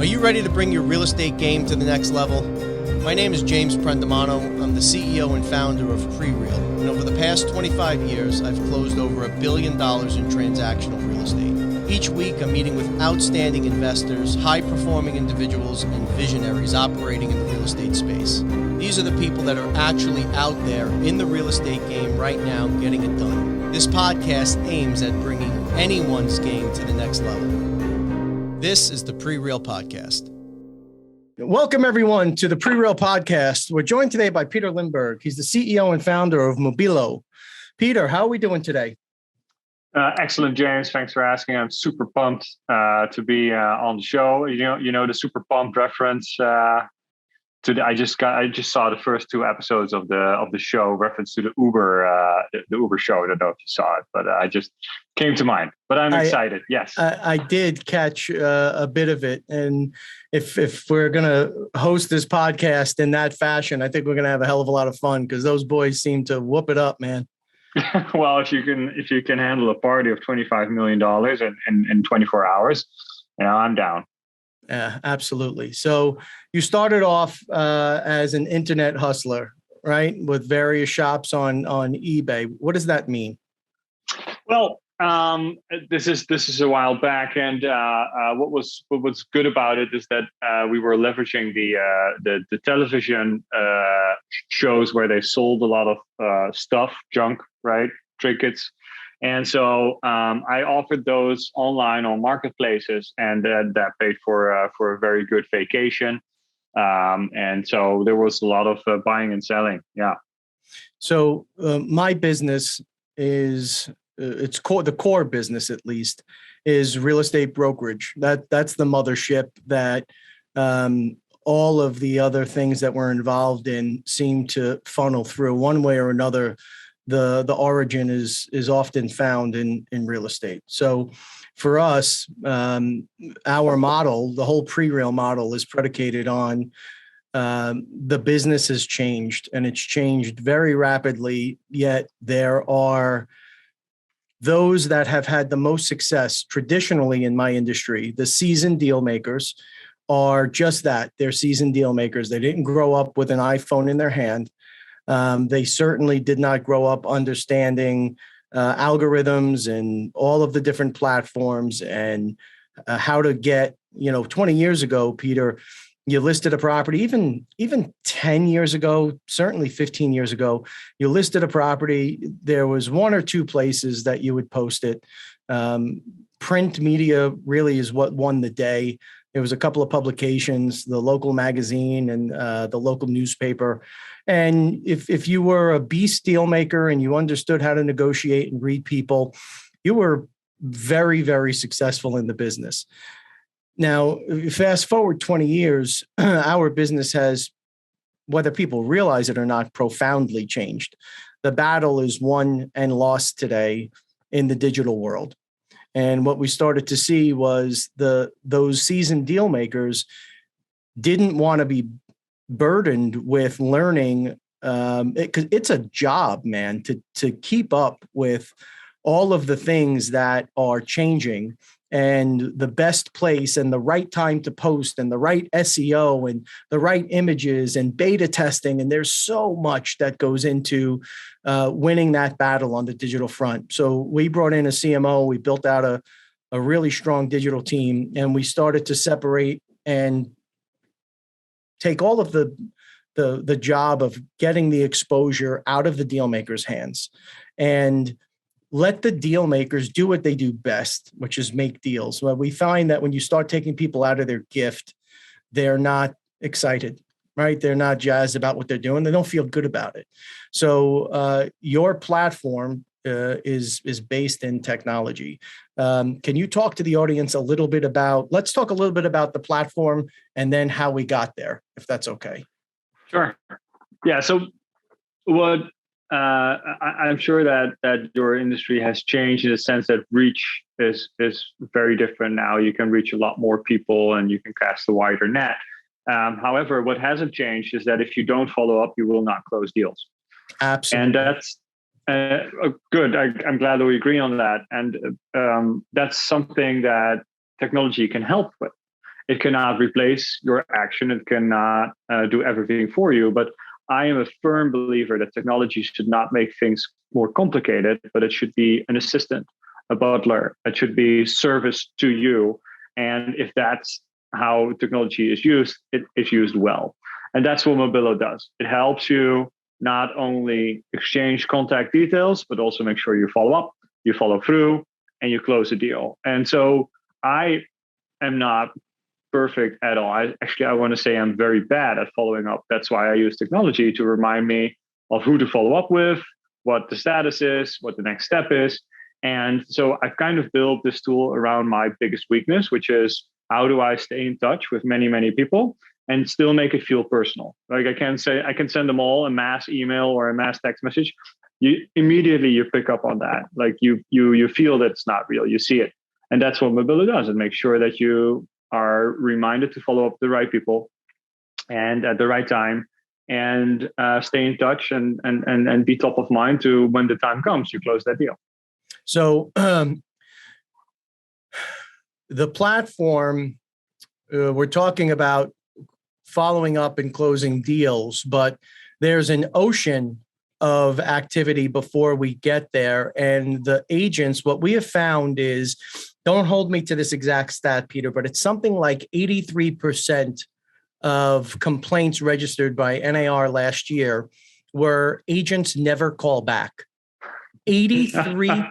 Are you ready to bring your real estate game to the next level? My name is James Prendamano. I'm the CEO and founder of PreReal. And over the past 25 years, I've closed over $1 billion in transactional real estate. Each week, I'm meeting with outstanding investors, high-performing individuals, and visionaries operating in the real estate space. These are the people that are actually out there in the real estate game right now getting it done. This podcast aims at bringing anyone's game to the next level. This is the PreReal Podcast. Welcome, everyone, to the PreReal Podcast. We're joined today by Pieter Limburg. He's the CEO and founder of Mobilo. Peter, how are we doing today? Excellent, James. Thanks for asking. I'm super pumped to be on the show. You know the super pumped reference. I just saw the first two episodes of the show, reference to the Uber show. I don't know if you saw it, but I just came to mind. But I'm excited. Yes, I did catch a bit of it, and if we're gonna host this podcast in that fashion, I think we're gonna have a hell of a lot of fun because those boys seem to whoop it up, man. Well, if you can handle a party of $25 million in 24 hours, I'm down. Yeah, absolutely. So you started off as an internet hustler, right? With various shops on eBay. What does that mean? Well, this is a while back, and what was good about it is that we were leveraging the television shows where they sold a lot of stuff, junk, right, trinkets. And so I offered those online on marketplaces, and that paid for a very good vacation. And so there was a lot of buying and selling. Yeah. So my business is the core business, at least, is real estate brokerage. That's the mothership that all of the other things that we're involved in seem to funnel through one way or another. The origin is often found in real estate. So for us, our model, the whole PreReal model, is predicated on the business has changed, and it's changed very rapidly, yet there are those that have had the most success traditionally in my industry. The seasoned deal makers are just that. They're seasoned deal makers. They didn't grow up with an iPhone in their hand. They certainly did not grow up understanding algorithms and all of the different platforms and how to get, 20 years ago, Peter, you listed a property, even 10 years ago, certainly 15 years ago, you listed a property. There was one or two places that you would post it. Print media really is what won the day. There was a couple of publications, the local magazine and the local newspaper. And if you were a beast deal maker and you understood how to negotiate and read people, you were very, very successful in the business. Now, fast forward 20 years, our business has, whether people realize it or not, profoundly changed. The battle is won and lost today in the digital world. And what we started to see was those seasoned deal makers didn't want to be burdened with learning. It's a job, man, to keep up with all of the things that are changing, and the best place and the right time to post and the right SEO and the right images and beta testing. And there's so much that goes into winning that battle on the digital front. So we brought in a CMO, we built out a really strong digital team, and we started to separate and take all of the job of getting the exposure out of the deal makers' hands and let the deal makers do what they do best, which is make deals. Well, we find that when you start taking people out of their gift, they're not excited, right? They're not jazzed about what they're doing. They don't feel good about it. So your platform is based in technology. Can you talk to the audience a little bit let's talk a little bit about the platform and then how we got there, if that's okay. Sure. Yeah. So what I'm sure that your industry has changed in the sense that reach is very different now. You can reach a lot more people and you can cast a wider net. However, what hasn't changed is that if you don't follow up, you will not close deals. Absolutely. And that's good. I'm glad that we agree on that. And that's something that technology can help with. It cannot replace your action. It cannot do everything for you. But I am a firm believer that technology should not make things more complicated, but it should be an assistant, a butler. It should be service to you. And if that's how technology is used, it is used well. And that's what Mobilo does. It helps you not only exchange contact details, but also make sure you follow up, you follow through, and you close a deal. And so I am not perfect at all. I want to say I'm very bad at following up. That's why I use technology to remind me of who to follow up with, what the status is, what the next step is. And so I've kind of built this tool around my biggest weakness, which is how do I stay in touch with many, many people and still make it feel personal? Like I can send them all a mass email or a mass text message. You immediately pick up on that. Like you feel that it's not real. You see it. And that's what Mobilo does. It makes sure that you are reminded to follow up the right people and at the right time and stay in touch and be top of mind to when the time comes, you close that deal. So the platform, we're talking about following up and closing deals, but there's an ocean of activity before we get there. And the agents, what we have found is, don't hold me to this exact stat, Pieter, but it's something like 83% of complaints registered by NAR last year were agents never call back. 83%.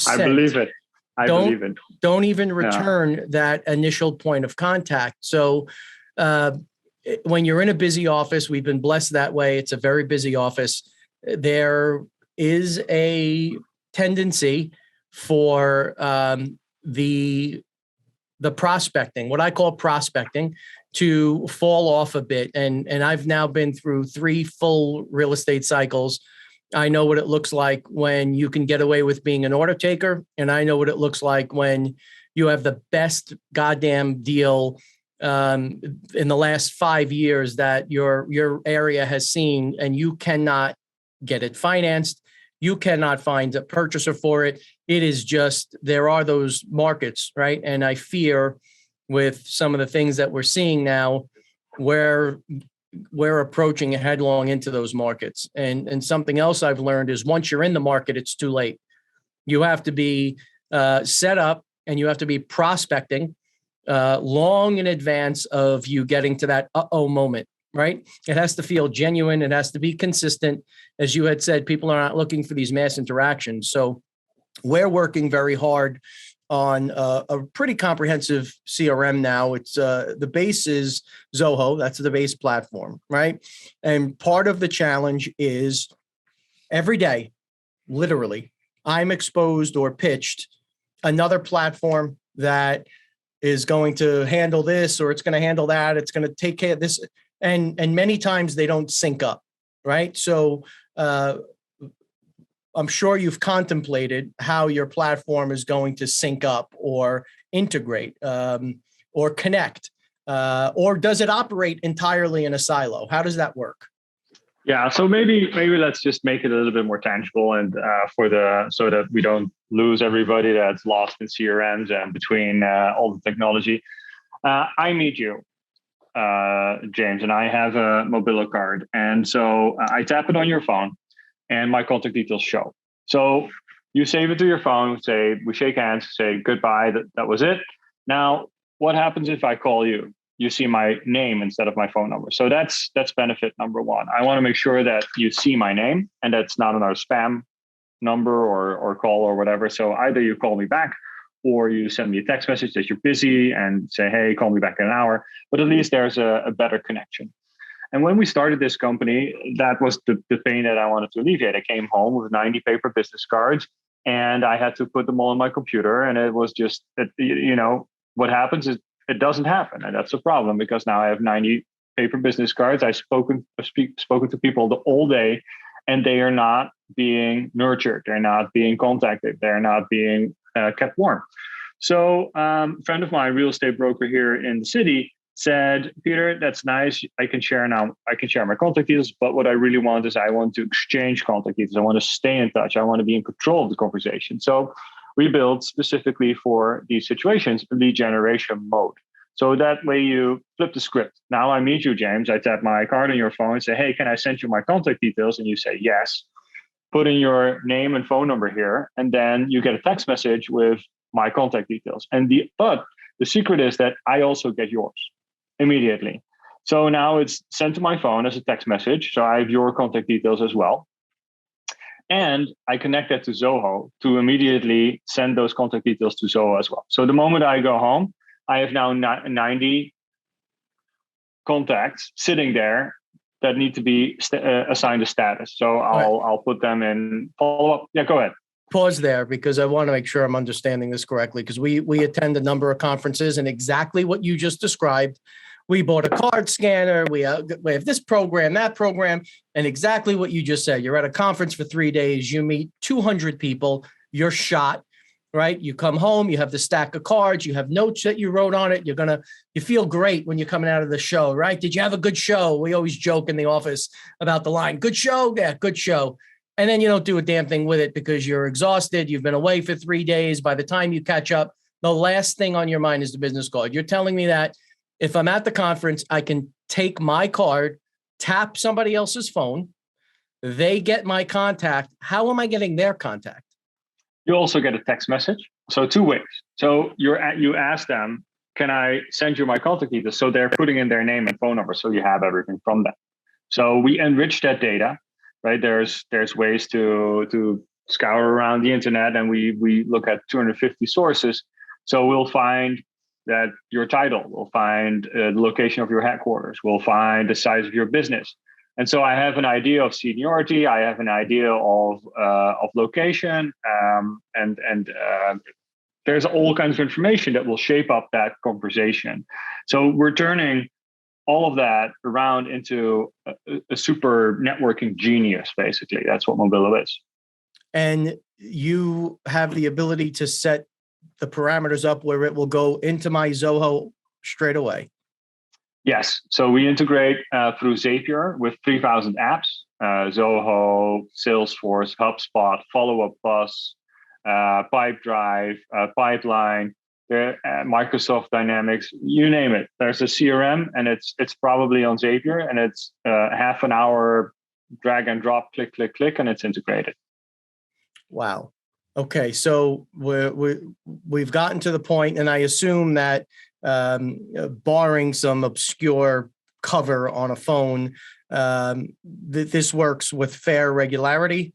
I believe it. I believe it. Don't even return that initial point of contact. So when you're in a busy office, we've been blessed that way. It's a very busy office. There is a tendency for the prospecting, what I call prospecting, to fall off a bit. And I've now been through 3 full real estate cycles. I know what it looks like when you can get away with being an order taker. And I know what it looks like when you have the best goddamn deal in the last 5 years that your area has seen, and you cannot get it financed. You cannot find a purchaser for it. It is just, there are those markets, right? And I fear with some of the things that we're seeing now, where we're approaching headlong into those markets. And something else I've learned is once you're in the market, it's too late. You have to be set up and you have to be prospecting long in advance of you getting to that uh-oh moment, right? It has to feel genuine. It has to be consistent. As you had said, people are not looking for these mass interactions. So we're working very hard on a pretty comprehensive CRM now. It's the base is Zoho. That's the base platform, right? And part of the challenge is every day, literally, I'm exposed or pitched another platform that is going to handle this, or it's going to handle that. It's going to take care of this. And many times they don't sync up, right? So I'm sure you've contemplated how your platform is going to sync up or integrate or connect, or does it operate entirely in a silo? How does that work? Yeah, so maybe let's just make it a little bit more tangible, and so that we don't lose everybody that's lost in CRMs and between all the technology. I meet you, James, and I have a Mobilo card, and so I tap it on your phone, and my contact details show. So you save it to your phone, say we shake hands, say goodbye. That was it. Now, what happens if I call you? You see my name instead of my phone number. So that's benefit number one. I want to make sure that you see my name and that's not another spam number or call or whatever. So either you call me back or you send me a text message that you're busy and say, hey, call me back in an hour. But at least there's a better connection. And when we started this company, that was the pain that I wanted to alleviate. I came home with 90 paper business cards and I had to put them all on my computer. And it was just, what happens is it doesn't happen. And that's a problem because now I have 90 paper business cards. I've spoken to people all day and they are not being nurtured. They're not being contacted. They're not being kept warm. So a friend of mine, real estate broker here in the city, said, Pieter, that's nice. I can share my contact details, but what I really want is I want to exchange contact details. I want to stay in touch. I want to be in control of the conversation. So we built specifically for these situations a lead generation mode. So that way you flip the script. Now I meet you, James. I tap my card on your phone and say, hey, can I send you my contact details? And you say, yes. Put in your name and phone number here. And then you get a text message with my contact details. But the secret is that I also get yours immediately. So now it's sent to my phone as a text message. So I have your contact details as well. And I connect that to Zoho to immediately send those contact details to Zoho as well. So the moment I go home, I have now 90 contacts sitting there that need to be assigned a status. So I'll put them in follow up. Yeah, go ahead. Pause there because I want to make sure I'm understanding this correctly, because we attend a number of conferences, and exactly what you just described. We bought a card scanner. We have this program, that program, and exactly what you just said. You're at a conference for 3 days. You meet 200 people. You're shot, right? You come home. You have the stack of cards. You have notes that you wrote on it. You feel great when you're coming out of the show, right? Did you have a good show? We always joke in the office about the line, good show? Yeah, good show. And then you don't do a damn thing with it because you're exhausted. You've been away for 3 days. By the time you catch up, the last thing on your mind is the business card. You're telling me that if I'm at the conference, I can take my card, tap somebody else's phone, they get my contact. How am I getting their contact? You also get a text message. So 2 ways. So you ask them, can I send you my contact details? So they're putting in their name and phone number, so you have everything from them. So we enrich that data, right? There's ways to scour around the internet, and we look at 250 sources. So we'll find that your title, we'll find the location of your headquarters, we'll find the size of your business. And so I have an idea of seniority, I have an idea of location, and there's all kinds of information that will shape up that conversation. So we're turning all of that around into a super networking genius, basically. That's what Mobilo is. And you have the ability to set the parameters up where it will go into my Zoho straight away. Yes. So we integrate through Zapier with 3,000 apps, Zoho, Salesforce, HubSpot, Follow Up Bus, Pipedrive, Pipeline, Microsoft Dynamics, you name it. There's a CRM, and it's probably on Zapier, and it's half an hour drag and drop, click, click, click, and it's integrated. Wow. Okay, so we've gotten to the point, and I assume that barring some obscure cover on a phone, this works with fair regularity.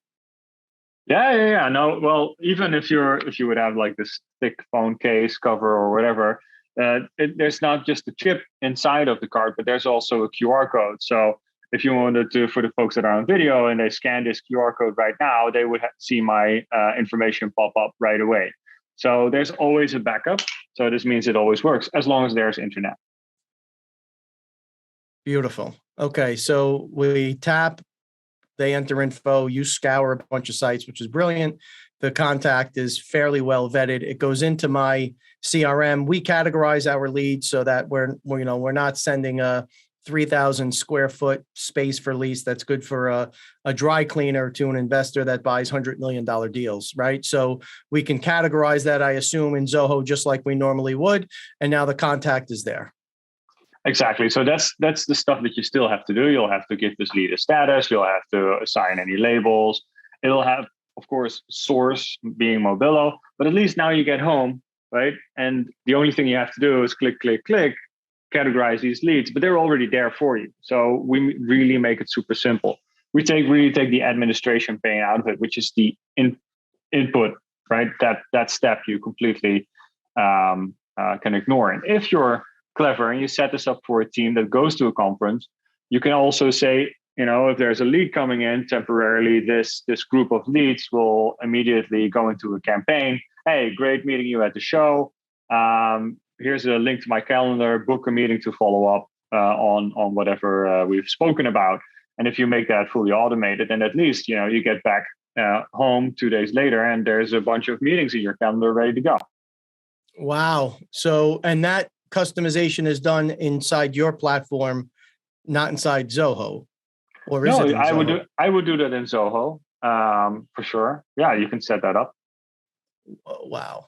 Yeah. No, well, even if you would have like this thick phone case cover or whatever, there's not just a chip inside of the card, but there's also a QR code. So if you wanted to, for the folks that are on video and they scan this QR code right now, they would see my information pop up right away. So there's always a backup. So this means it always works as long as there's internet. Beautiful. Okay, so we tap, they enter info, you scour a bunch of sites, which is brilliant. The contact is fairly well vetted. It goes into my CRM. We categorize our leads so that we're not sending a 3,000 square foot space for lease that's good for a dry cleaner to an investor that buys $100 million deals, right? So we can categorize that, I assume, in Zoho just like we normally would, and now the contact is there. Exactly. So that's the stuff that you still have to do. You'll have to give this lead a status. You'll have to assign any labels. It'll have, of course, source being Mobilo, but at least now you get home, right? And the only thing you have to do is click, click, click, categorize these leads, but they're already there for you. So we really make it super simple. We really take the administration pain out of it, which is the input, right? That step you completely can ignore. And if you're clever and you set this up for a team that goes to a conference, you can also say, if there's a lead coming in temporarily, this group of leads will immediately go into a campaign. Hey, great meeting you at the show. Here's a link to my calendar, book a meeting to follow up on whatever we've spoken about. And if you make that fully automated, then at least, you get back home 2 days later and there's a bunch of meetings in your calendar ready to go. Wow. So, and that customization is done inside your platform, not inside Zoho, or is it in Zoho? I would do that in Zoho for sure. Yeah, you can set that up. Wow.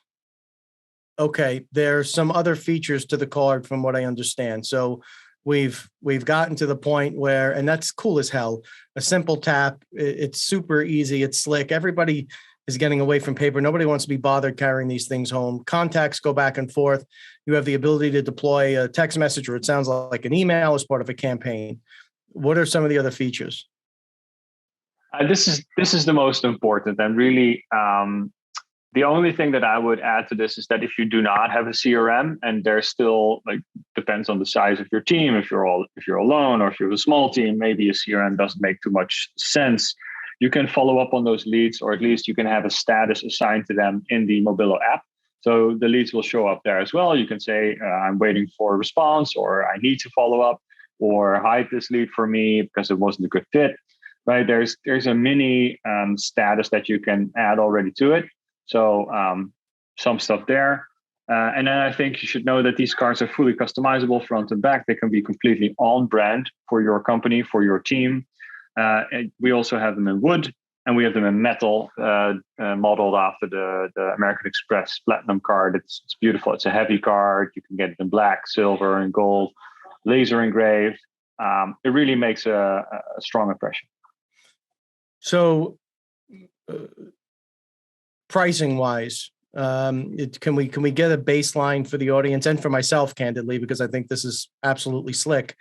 Okay, there's some other features to the card from what I understand. So we've gotten to the point where, and that's cool as hell. A simple tap, it's super easy, it's slick. Everybody is getting away from paper. Nobody wants to be bothered carrying these things home. Contacts go back and forth. You have the ability to deploy a text message, or it sounds like an email as part of a campaign. What are some of the other features? This is the most important, and really the only thing that I would add to this is that if you do not have a CRM, and there's still, like, depends on the size of your team. If you're alone, or if you're a small team, maybe a CRM doesn't make too much sense. You can follow up on those leads, or at least you can have a status assigned to them in the Mobilo app. So the leads will show up there as well. You can say, I'm waiting for a response, or I need to follow up, or hide this lead for me because it wasn't a good fit. Right? There's a mini status that you can add already to it. So some stuff there. And then I think you should know that these cards are fully customizable front and back. They can be completely on brand for your company, for your team. And we also have them in wood, and we have them in metal, modeled after the American Express Platinum card. It's beautiful. It's a heavy card. You can get it in black, silver, and gold, laser engraved. It really makes a strong impression. So pricing wise, can we get a baseline for the audience and for myself, candidly, because I think this is absolutely slick.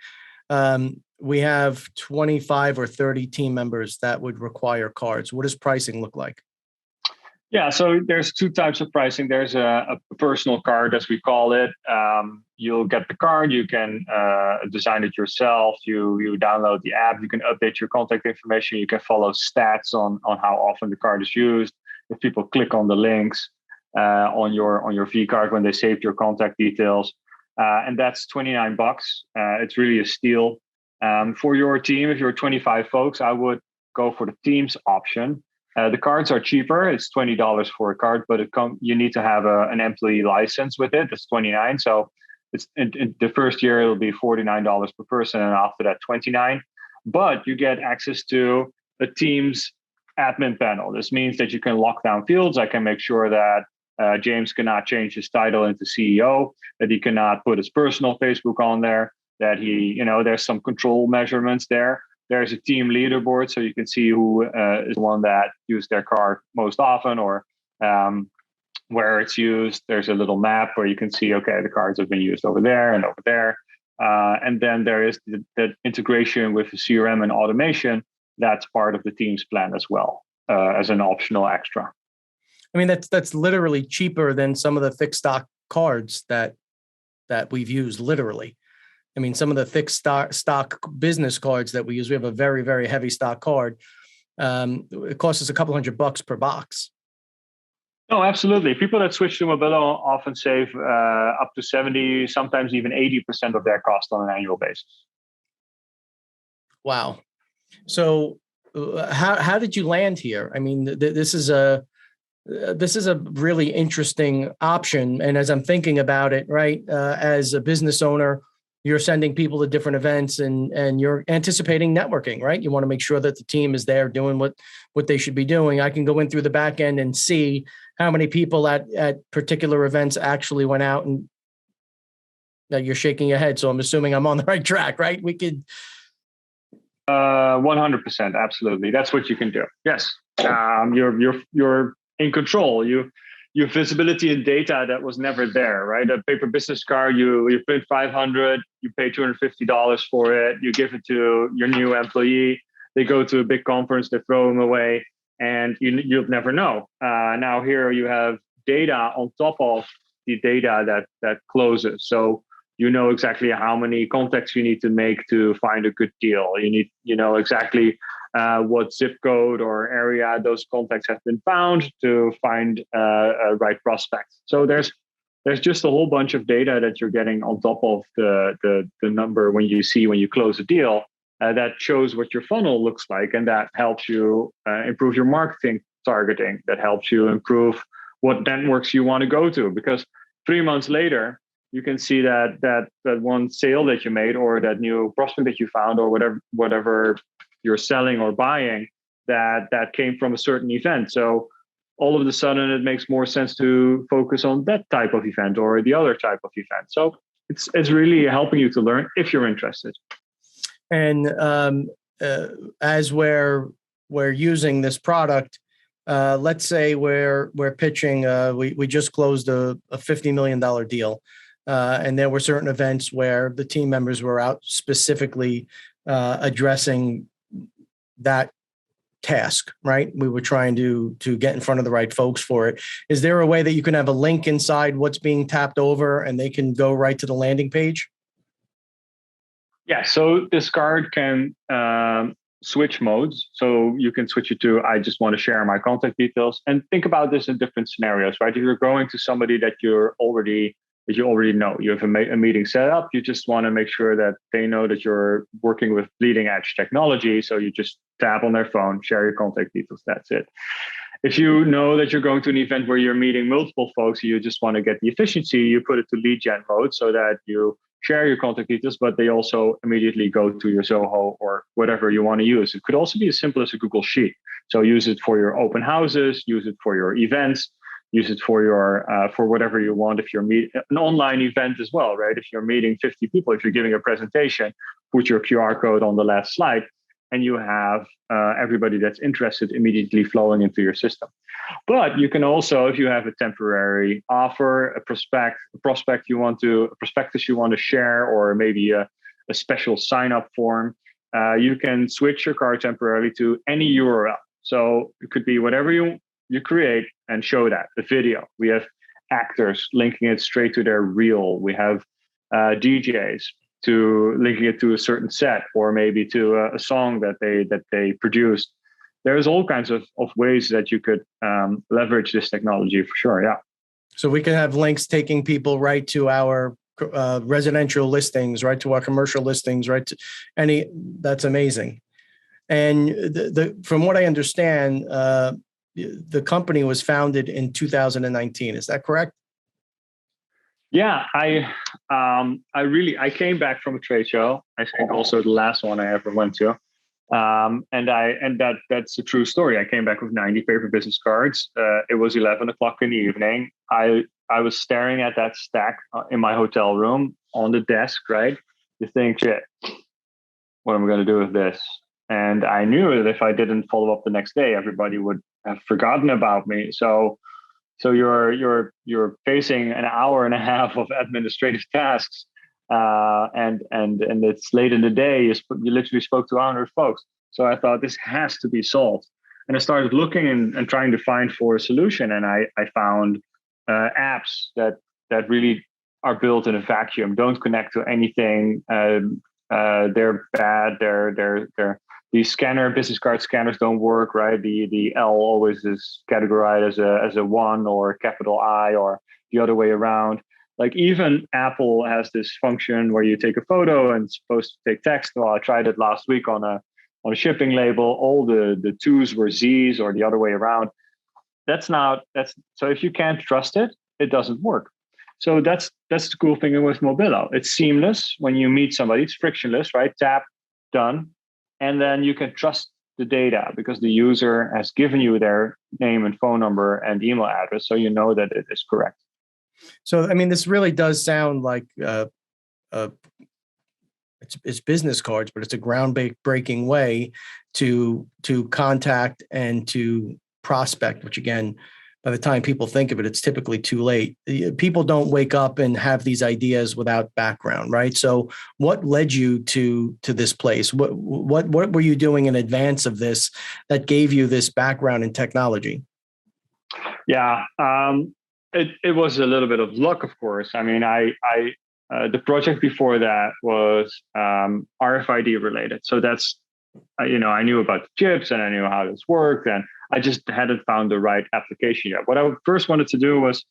We have 25 or 30 team members that would require cards. What does pricing look like? Yeah, so there's two types of pricing. There's a personal card, as we call it. You'll get the card. You can design it yourself. You download the app. You can update your contact information. You can follow stats on how often the card is used. If people click on the links on your V card when they saved your contact details, and that's $29. It's really a steal for your team. If you're 25 folks, I would go for the team's option. The cards are cheaper. It's $20 for a card, but you need to have an employee license with it. It's $29. So it's in the first year, it'll be $49 per person, and after that, $29. But you get access to a team's admin panel. This means that you can lock down fields. I can make sure that James cannot change his title into CEO, that he cannot put his personal Facebook on there, that there's some control measurements there. There's a team leaderboard, so you can see who is the one that used their card most often, or where it's used. There's a little map where you can see, okay, the cards have been used over there and over there. And then there is the integration with the CRM and automation. That's part of the team's plan as well, as an optional extra. I mean, that's literally cheaper than some of the fixed stock cards that we've used, literally. I mean, some of the fixed stock business cards that we use, we have a very, very heavy stock card. It costs us a couple $100 per box. No, absolutely. People that switch to Mobilo often save up to 70, sometimes even 80% of their cost on an annual basis. Wow. So how did you land here? I mean, this is a really interesting option. And as I'm thinking about it, right, as a business owner, you're sending people to different events and you're anticipating networking, right? You want to make sure that the team is there doing what they should be doing. I can go in through the back end and see how many people at particular events actually went out, and you're shaking your head. So I'm assuming I'm on the right track, right? We could. 100%. Absolutely. That's what you can do. Yes. You're in control. You have visibility and data that was never there, right? A paper business card, you print 500, you pay $250 for it, you give it to your new employee, they go to a big conference, they throw them away, and you'll never know. Now here you have data on top of the data that closes. So you know exactly how many contacts you need to make to find a good deal. You know exactly what zip code or area those contacts have been found to find a right prospect. So there's just a whole bunch of data that you're getting on top of the number when you close a deal that shows what your funnel looks like, and that helps you improve your marketing targeting. That helps you improve what networks you want to go to, because 3 months later you can see that one sale that you made, or that new prospect that you found, or whatever you're selling or buying, that came from a certain event. So all of a sudden it makes more sense to focus on that type of event or the other type of event. So it's really helping you to learn if you're interested. And as we're using this product, let's say we're pitching. We just closed a $50 million deal, and there were certain events where the team members were out specifically addressing that task, right? We were trying to get in front of the right folks for it. Is there a way that you can have a link inside what's being tapped over and they can go right to the landing page? Yeah, so this card can switch modes. So you can switch it to, I just want to share my contact details, and think about this in different scenarios, right? If you're going to somebody that you already know, you have a meeting set up, you just want to make sure that they know that you're working with bleeding edge technology. So you just tap on their phone, share your contact details. That's it. If you know that you're going to an event where you're meeting multiple folks, you just want to get the efficiency, you put it to lead gen mode so that you share your contact details, but they also immediately go to your Zoho or whatever you want to use. It could also be as simple as a Google Sheet. So use it for your open houses, use it for your events, use it for your for whatever you want. If you're an online event as well, right? If you're meeting 50 people, if you're giving a presentation, put your QR code on the last slide, and you have everybody that's interested immediately flowing into your system. But you can also, if you have a temporary offer, a prospectus you want to share, or maybe a special sign-up form, you can switch your card temporarily to any URL. So it could be whatever you create and show that, the video. We have actors linking it straight to their reel. We have DJs to linking it to a certain set, or maybe to a song that they produced. There's all kinds of ways that you could leverage this technology for sure. Yeah. So we can have links taking people right to our residential listings, right to our commercial listings, right to any. That's amazing. And from what I understand, the company was founded in 2019. Is that correct? Yeah, I came back from a trade show. I think also the last one I ever went to, and that's a true story. I came back with 90 paper business cards. It was 11 o'clock in the evening. I was staring at that stack in my hotel room on the desk. Right, you think, shit, what am I going to do with this? And I knew that if I didn't follow up the next day, everybody would have forgotten about me. So you're facing an hour and a half of administrative tasks, and it's late in the day. You literally spoke to 100 folks. So I thought this has to be solved, and I started looking and trying to find for a solution. And I found apps that really are built in a vacuum, don't connect to anything. They're bad. These business card scanners don't work, right? The L always is categorized as a 1 or capital I, or the other way around. Like even Apple has this function where you take a photo and it's supposed to take text. Well, I tried it last week on a shipping label. All the 2s were Z's, or the other way around. So if you can't trust it, it doesn't work. So that's the cool thing with Mobilo. It's seamless when you meet somebody. It's frictionless, right? Tap, done. And then you can trust the data because the user has given you their name and phone number and email address, so you know that it is correct. So, I mean, this really does sound like it's business cards, but it's a groundbreaking way to contact and to prospect, which again, by the time people think of it, it's typically too late. People don't wake up and have these ideas without background, right? So what led you to this place? What were you doing in advance of this that gave you this background in technology? Yeah, it was a little bit of luck, of course. I mean, the project before that was RFID related. So that's, I knew about the chips and I knew how this worked, and I just hadn't found the right application yet. What I first wanted to do was,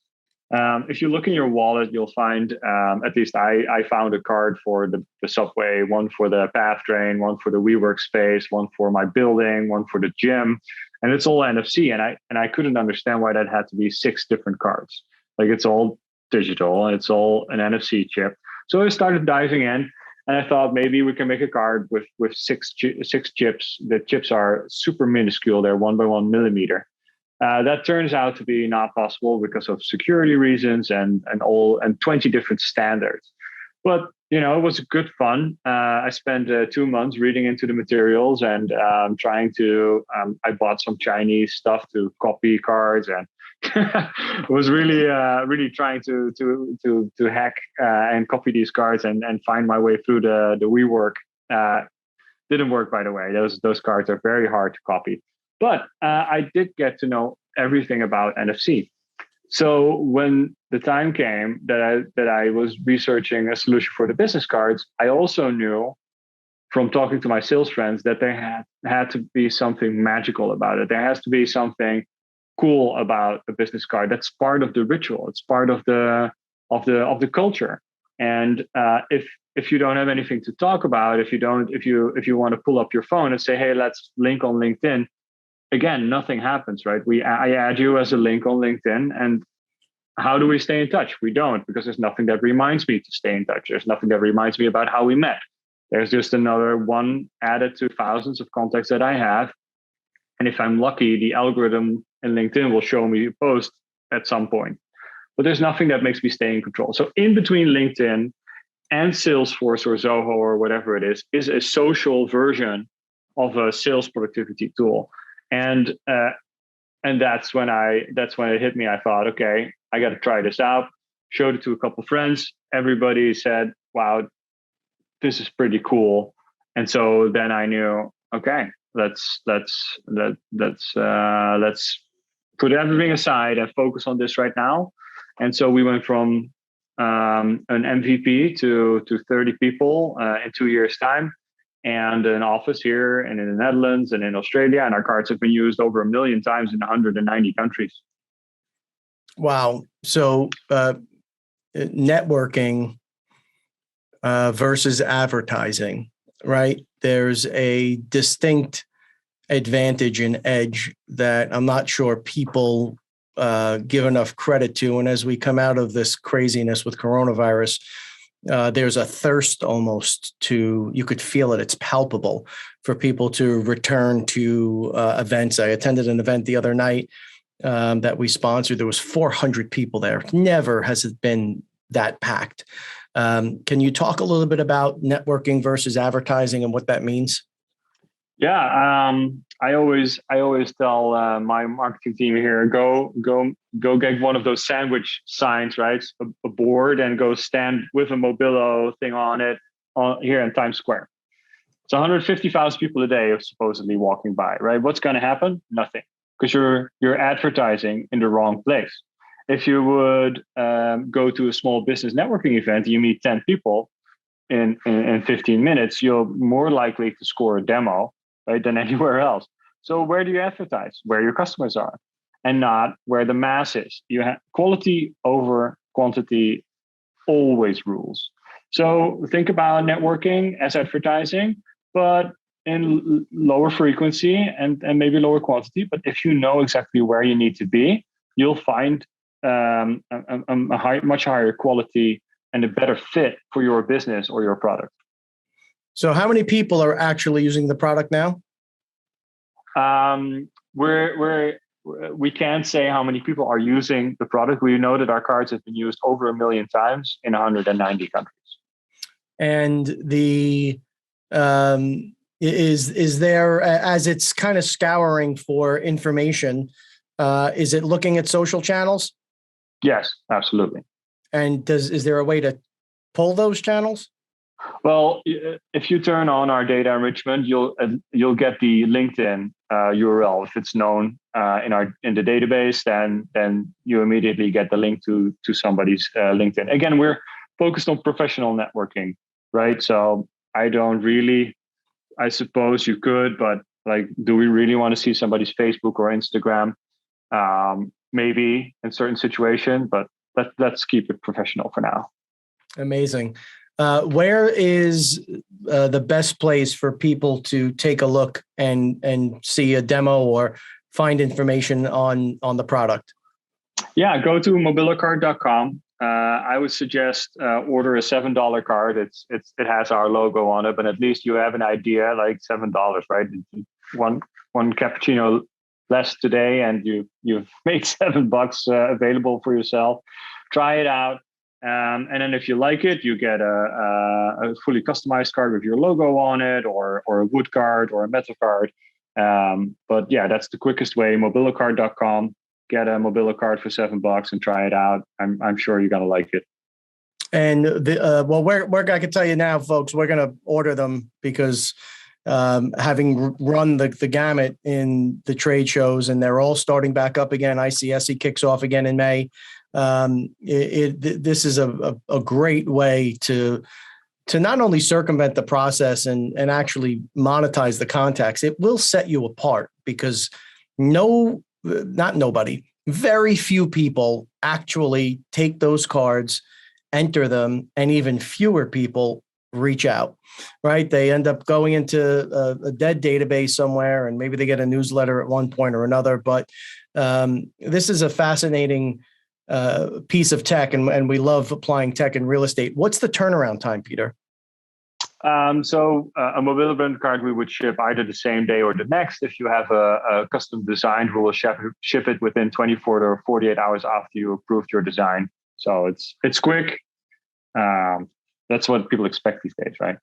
if you look in your wallet, you'll find, at least I found a card for the subway, one for the PATH train, one for the WeWork space, one for my building, one for the gym, and it's all NFC. And I couldn't understand why that had to be 6 different cards. Like, it's all digital, it's all an NFC chip. So I started diving in. And I thought maybe we can make a card with 6 chips. The chips are super minuscule. They're 1 by 1 millimeter. That turns out to be not possible because of security reasons and 20 different standards. But it was good fun. I spent 2 months reading into the materials and trying to. I bought some Chinese stuff to copy cards, and was really trying to hack and copy these cards and find my way through the WeWork. Didn't work, by the way. Those cards are very hard to copy. But I did get to know everything about NFC. So when the time came that I was researching a solution for the business cards, I also knew from talking to my sales friends that there had to be something magical about it. There has to be something cool about a business card. That's part of the ritual. It's part of the culture. And if you don't have anything to talk about, if you want to pull up your phone and say, hey, let's link on LinkedIn, again, nothing happens, right? I add you as a link on LinkedIn, and how do we stay in touch? We don't, because there's nothing that reminds me to stay in touch. There's nothing that reminds me about how we met. There's just another one added to thousands of contacts that I have. And if I'm lucky, the algorithm in LinkedIn will show me a post at some point. But there's nothing that makes me stay in control. So in between LinkedIn and Salesforce or Zoho or whatever it is a social version of a sales productivity tool. And that's when it hit me. I thought, okay, I got to try this out. Showed it to a couple of friends. Everybody said, "Wow, this is pretty cool." And so then I knew, okay, let's put everything aside and focus on this right now. And so we went from an MVP to 30 people in 2 years' time, and an office here and in the Netherlands and in Australia. And our cards have been used over 1 million times in 190 countries. Wow. So networking versus advertising, right? There's a distinct advantage and edge that I'm not sure people give enough credit to. And as we come out of this craziness with coronavirus, there's a thirst almost you could feel it. It's palpable for people to return to events. I attended an event the other night that we sponsored. There was 400 people there. Never has it been that packed. Can you talk a little bit about networking versus advertising and what that means? Yeah, I always tell my marketing team here, go get one of those sandwich signs, right? A board, and go stand with a Mobilo thing on it here in Times Square. It's 150,000 people a day supposedly walking by, right? What's going to happen? Nothing, because you're advertising in the wrong place. If you would go to a small business networking event, you meet 10 people in 15 minutes, you're more likely to score a demo, right, than anywhere else. So where do you advertise? Where your customers are, and not where the mass is. You have quality over quantity always rules. So think about networking as advertising, but in lower frequency and maybe lower quantity. But if you know exactly where you need to be, you'll find a much higher quality and a better fit for your business or your product. So how many people are actually using the product now? We can't say how many people are using the product. We know that our cards have been used over 1 million times in 190 countries. And is there, as it's kind of scouring for information, is it looking at social channels? Yes, absolutely. And is there a way to pull those channels? Well, if you turn on our data enrichment, you'll get the LinkedIn URL. If it's known in the database, then you immediately get the link to somebody's LinkedIn. Again, we're focused on professional networking, right? So I suppose you could, but like, do we really want to see somebody's Facebook or Instagram? Maybe in certain situation, but let's keep it professional for now. Amazing. Where is the best place for people to take a look and see a demo or find information on the product? Yeah, go to mobilocard.com. I would suggest order a $7 card. It has our logo on it, but at least you have an idea, like $7, right? One cappuccino blessed today and you've made $7 available for yourself. Try it out. And then if you like it, you get a fully customized card with your logo on it, or a wood card or a metal card. But yeah, that's the quickest way. Mobilocard.com. Get a Mobilo card for $7 and try it out. I'm sure you're gonna like it. And I can tell you now, folks, we're gonna order them because having run the gamut in the trade shows, and they're all starting back up again. ICSC kicks off again in May. This is a great way to not only circumvent the process and actually monetize the contacts. It will set you apart because very few people actually take those cards, enter them, and even fewer people reach out, right? They end up going into a dead database somewhere, and maybe they get a newsletter at one point or another. But this is a fascinating piece of tech, and we love applying tech in real estate. What's the turnaround time, Peter? So a Mobilo brand card we would ship either the same day or the next. If you have a custom design, we will ship it within 24 to 48 hours after you approved your design. So it's quick. That's what people expect these days, right?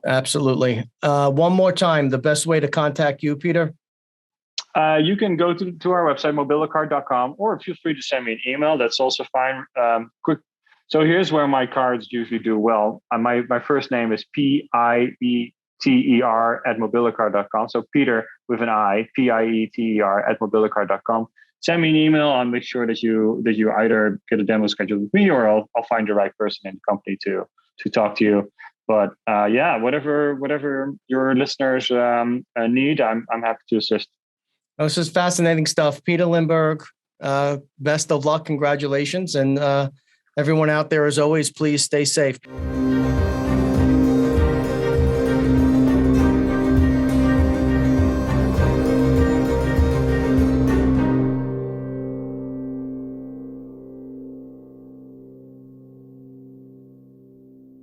Absolutely. One more time, the best way to contact you, Peter? You can go to our website, mobilocard.com, or feel free to send me an email. That's also fine. Quick. So here's where my cards usually do well. My first name is Pieter at mobilocard.com. So Peter with an I, Pieter at mobilocard.com. Send me an email. I'll make sure that you either get a demo scheduled with me, or I'll find the right person in the company to talk to you. But whatever your listeners need, I'm happy to assist. This is fascinating stuff. Pieter Limburg, best of luck. Congratulations. And everyone out there, as always, please stay safe.